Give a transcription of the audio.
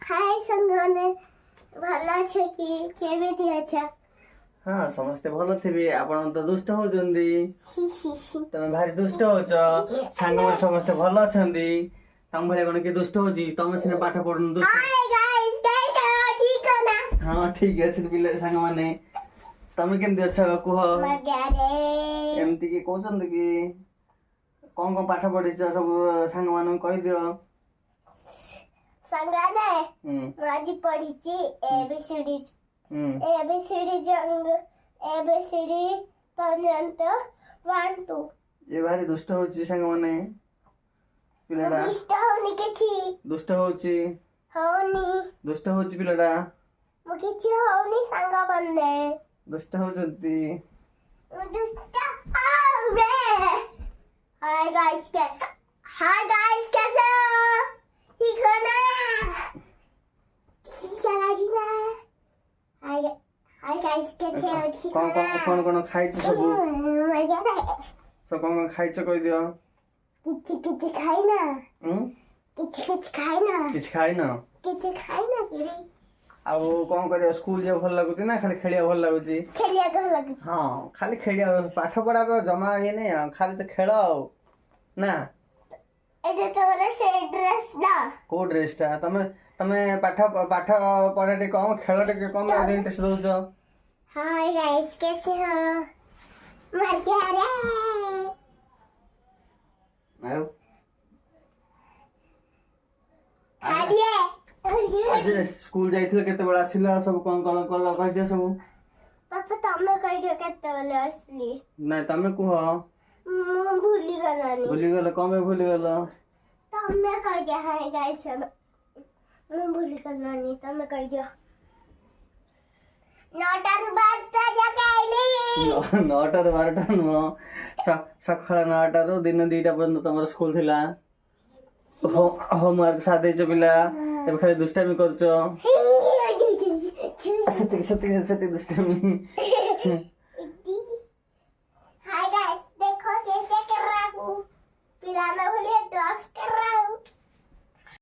हाय संगने भल अच्छे कि केमिति अच्छा हाँ समस्ते भल थे आपण तो दुष्ट होचंदी हि हि हि तमे भारी दुष्ट होच सांग माने समस्ते भल अछंदी तम भले कोन के दुष्ट होची तमे सिने पाठ पढन दुष्ट हाय गाइस ठीक हो ना हाँ ठीक अछि पिले सांग माने तमे केमति अछ कुह मगारे एमति के कोचंद की कौन पाठ पढ़ी सब सांग मान कहि दियो संगने आज पढ़ी एबीसीडी एबीसीडी जंग एबीसीडी पर्यंत 1 2 ये भारी दुष्ट होची सांग माने पिलाडा दुष्ट होनी किछि दुष्ट होची पिलाडा मु किछि होनी संग बन्ने दुष्ट होचंती दुष्ट रे हाय गाइस कैसे हो ठीक हो ना चला जी ना हाय गाइस कैसे हो ठीक हो ना कौन खाई सब मजा सब कौन खाई कहि दियो किछि खाई ना किछि खाई ना किछ खाई ना किरि आउ कौन करियो स्कूल जे भल लागुची ना खाली खेलिया भल लागुची खेलिया को लागुची हाँ खाली खेलिया पाठ पढ़ा पे जमा ये नहीं खाली तो खेल ना एटे तोरा से ड्रेस ना को ड्रेस टा तमे तमे पाठ पाठ पढ़े टे कम खेल टे कम इंटरेस्ट दउछ हाय गाइस कैसे हो मजा रे आयो आदिए आज स्कूल जाइथिल केते बेला आसिला सब कोन कोन कहि दियो सब पापा तमे कहि दियो केते बेले असली नहीं तमे कुह मु भूली गल कमे भूली गल तमे कहि दियो हाय गाइस मु भूली गलानी तमे कहि दियो नटार बारटा जगह आइली नटार 12टा नुह सखा 9टारू दिन 2टा पर्यंत तमर स्कूल थिला होमवर्क साथे छ पिला एबे खाली दुष्टामी करछ सती दुष्टामी